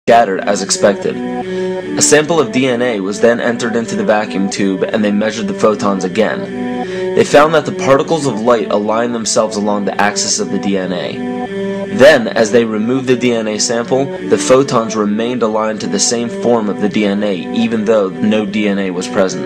scattered as expected. A sample of DNA was then entered into the vacuum tube and they measured the photons again. They found that the particles of light aligned themselves along the axis of the DNA. Then, as they removed the DNA sample, the photons remained aligned to the same form of the DNA even though no DNA was present.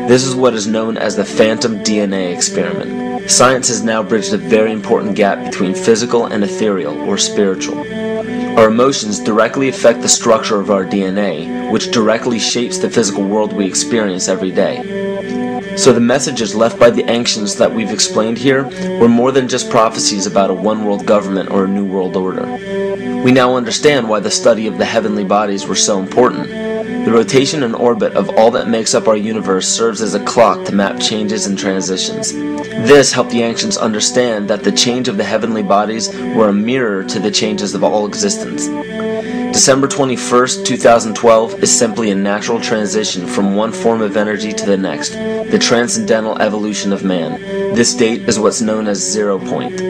This is what is known as the phantom DNA experiment. Science has now bridged a very important gap between physical and ethereal, or spiritual. Our emotions directly affect the structure of our DNA, which directly shapes the physical world we experience every day. So the messages left by the ancients that we've explained here were more than just prophecies about a one-world government or a new world order. We now understand why the study of the heavenly bodies were so important. The rotation and orbit of all that makes up our universe serves as a clock to map changes and transitions. This helped the ancients understand that the change of the heavenly bodies were a mirror to the changes of all existence. December 21st, 2012 is simply a natural transition from one form of energy to the next, the transcendental evolution of man. This date is what's known as 0 point.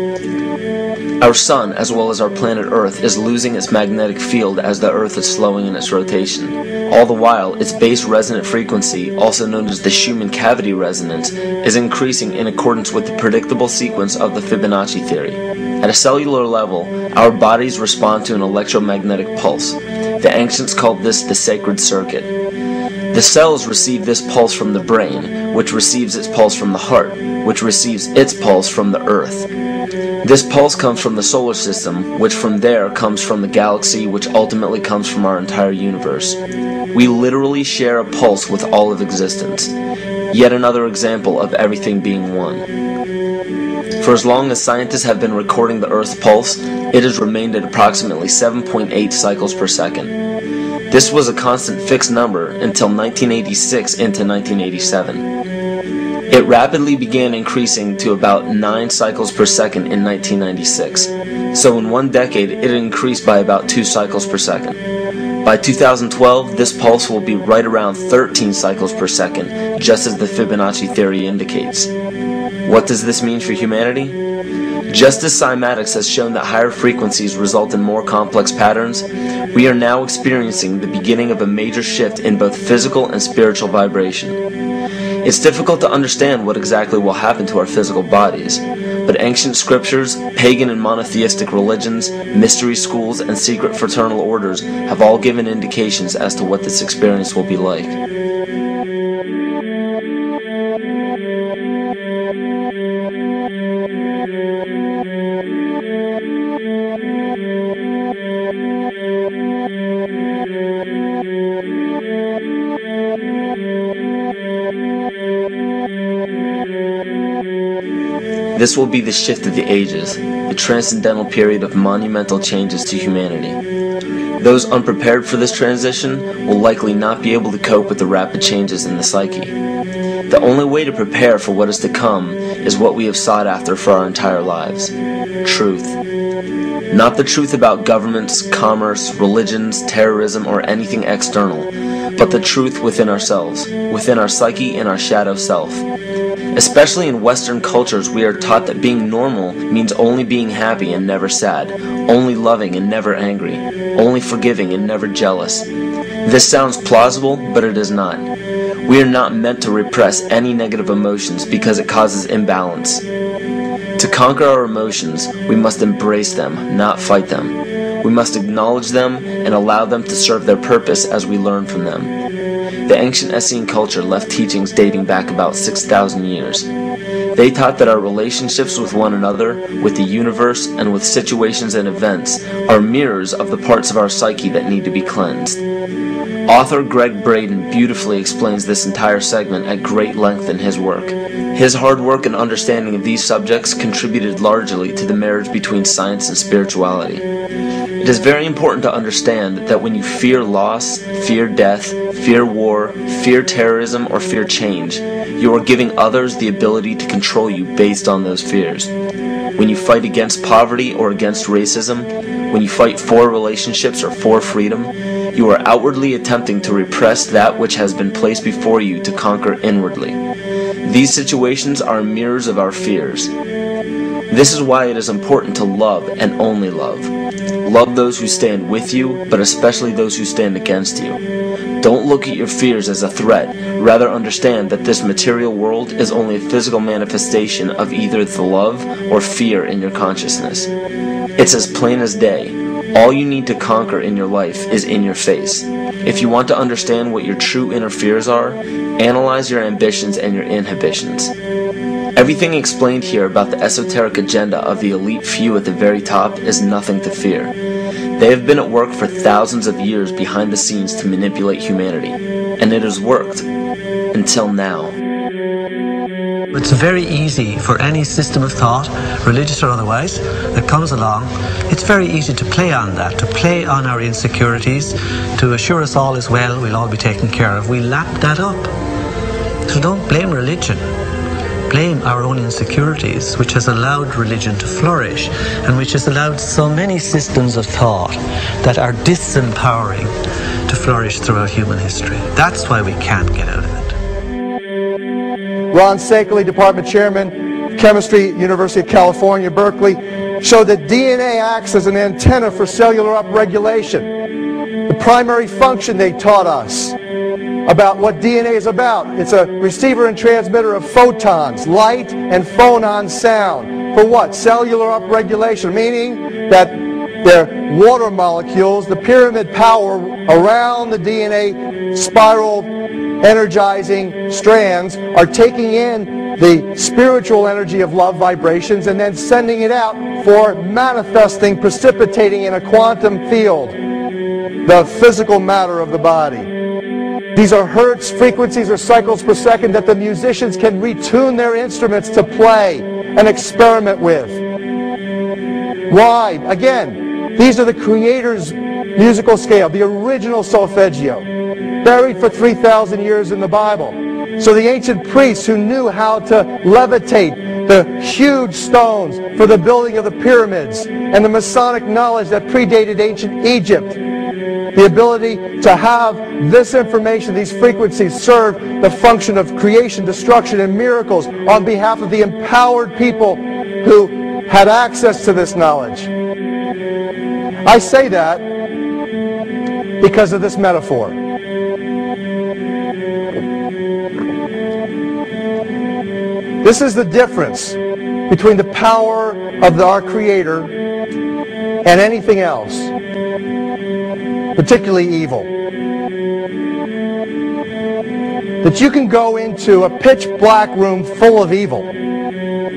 Our sun, as well as our planet Earth, is losing its magnetic field as the Earth is slowing in its rotation. All the while, its base resonant frequency, also known as the Schumann cavity resonance, is increasing in accordance with the predictable sequence of the Fibonacci theory. At a cellular level, our bodies respond to an electromagnetic pulse. The ancients called this the sacred circuit. The cells receive this pulse from the brain, which receives its pulse from the heart, which receives its pulse from the earth. This pulse comes from the solar system, which from there comes from the galaxy, which ultimately comes from our entire universe. We literally share a pulse with all of existence. Yet another example of everything being one. For as long as scientists have been recording the Earth's pulse, it has remained at approximately 7.8 cycles per second. This was a constant fixed number until 1986 into 1987. It rapidly began increasing to about 9 cycles per second in 1996. So in one decade, it increased by about 2 cycles per second. By 2012, this pulse will be right around 13 cycles per second, just as the Fibonacci theory indicates. What does this mean for humanity? Just as cymatics has shown that higher frequencies result in more complex patterns, we are now experiencing the beginning of a major shift in both physical and spiritual vibration. It's difficult to understand what exactly will happen to our physical bodies, but ancient scriptures, pagan and monotheistic religions, mystery schools, and secret fraternal orders have all given indications as to what this experience will be like. This will be the shift of the ages, the transcendental period of monumental changes to humanity. Those unprepared for this transition will likely not be able to cope with the rapid changes in the psyche. The only way to prepare for what is to come is what we have sought after for our entire lives: truth. Not the truth about governments, commerce, religions, terrorism, or anything external, but the truth within ourselves, within our psyche and our shadow self. Especially in Western cultures, we are taught that being normal means only being happy and never sad, only loving and never angry, only forgiving and never jealous. This sounds plausible, but it is not. We are not meant to repress any negative emotions because it causes imbalance. To conquer our emotions, we must embrace them, not fight them. We must acknowledge them and allow them to serve their purpose as we learn from them. The ancient Essene culture left teachings dating back about 6,000 years. They taught that our relationships with one another, with the universe, and with situations and events are mirrors of the parts of our psyche that need to be cleansed. Author Greg Braden beautifully explains this entire segment at great length in his work. His hard work and understanding of these subjects contributed largely to the marriage between science and spirituality. It is very important to understand that when you fear loss, fear death, fear war, fear terrorism, or fear change, you are giving others the ability to control you based on those fears. When you fight against poverty or against racism, when you fight for relationships or for freedom, you are outwardly attempting to repress that which has been placed before you to conquer inwardly. These situations are mirrors of our fears. This is why it is important to love and only love. Love those who stand with you, but especially those who stand against you. Don't look at your fears as a threat. Rather understand that this material world is only a physical manifestation of either the love or fear in your consciousness. It's as plain as day. All you need to conquer in your life is in your face. If you want to understand what your true inner fears are, analyze your ambitions and your inhibitions. Everything explained here about the esoteric agenda of the elite few at the very top is nothing to fear. They have been at work for thousands of years behind the scenes to manipulate humanity, and it has worked. Until now. It's very easy for any system of thought, religious or otherwise, that comes along. It's very easy to play on that, to play on our insecurities, to assure us all is well, we'll all be taken care of. We lap that up. So don't blame religion. Blame our own insecurities, which has allowed religion to flourish, and which has allowed so many systems of thought that are disempowering to flourish throughout human history. That's why we can't get out of it. Ron Sakeley, Department Chairman, Chemistry, University of California, Berkeley, showed that DNA acts as an antenna for cellular upregulation. The primary function they taught us about what DNA is about. It's a receiver and transmitter of photons, light and phonon sound. For what? Cellular upregulation, meaning that their water molecules, the pyramid power around the DNA spiral energizing strands, are taking in the spiritual energy of love vibrations and then sending it out for manifesting, precipitating in a quantum field, the physical matter of the body. These are hertz, frequencies, or cycles per second that the musicians can retune their instruments to play and experiment with. Why? Again, these are the Creator's musical scale, the original solfeggio, buried for 3,000 years in the Bible. So the ancient priests who knew how to levitate the huge stones for the building of the pyramids, and the Masonic knowledge that predated ancient Egypt, the ability to have this information, these frequencies, serve the function of creation, destruction, and miracles on behalf of the empowered people who had access to this knowledge. I say that because of this metaphor. This is the difference between the power of our Creator and anything else, particularly evil. That you can go into a pitch black room full of evil,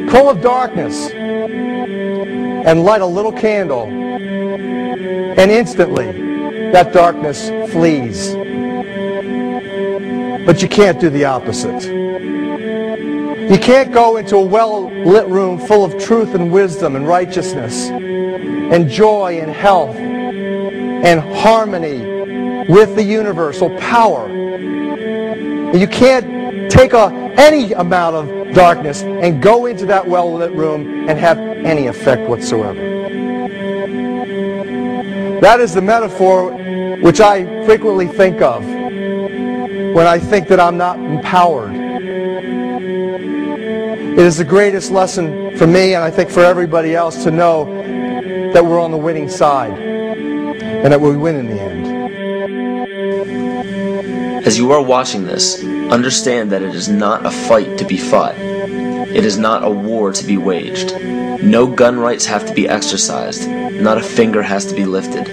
full of darkness, and light a little candle, and instantly that darkness flees. But you can't do the opposite. You can't go into a well-lit room full of truth and wisdom and righteousness and joy and health and harmony with the universal power. You can't take any amount of darkness and go into that well-lit room and have any effect whatsoever. That is the metaphor which I frequently think of when I think that I'm not empowered. It is the greatest lesson for me, and I think for everybody else, to know that we're on the winning side and that we win in the end. As you are watching this, understand that it is not a fight to be fought. It is not a war to be waged. No gun rights have to be exercised. Not a finger has to be lifted.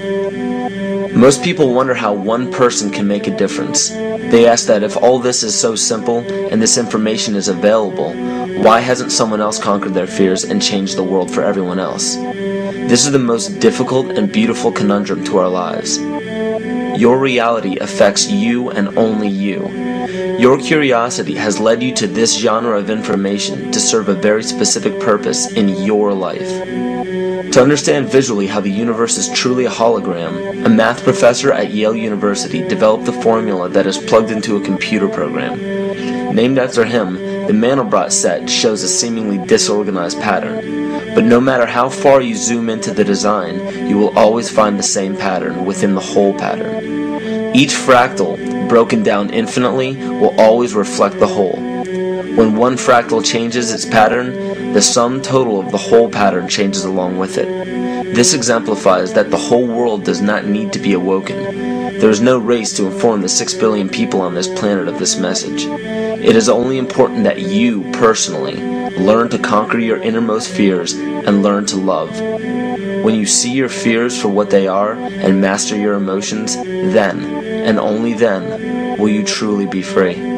Most people wonder how one person can make a difference. They ask that if all this is so simple and this information is available, why hasn't someone else conquered their fears and changed the world for everyone else? This is the most difficult and beautiful conundrum to our lives. Your reality affects you and only you. Your curiosity has led you to this genre of information to serve a very specific purpose in your life. To understand visually how the universe is truly a hologram, a math professor at Yale University developed the formula that is plugged into a computer program. Named after him, the Mandelbrot set shows a seemingly disorganized pattern. But no matter how far you zoom into the design, you will always find the same pattern within the whole pattern. Each fractal, broken down infinitely, will always reflect the whole. When one fractal changes its pattern, the sum total of the whole pattern changes along with it. This exemplifies that the whole world does not need to be awoken. There is no race to inform the 6 billion people on this planet of this message. It is only important that you, personally, learn to conquer your innermost fears and learn to love. When you see your fears for what they are and master your emotions, then, and only then, will you truly be free.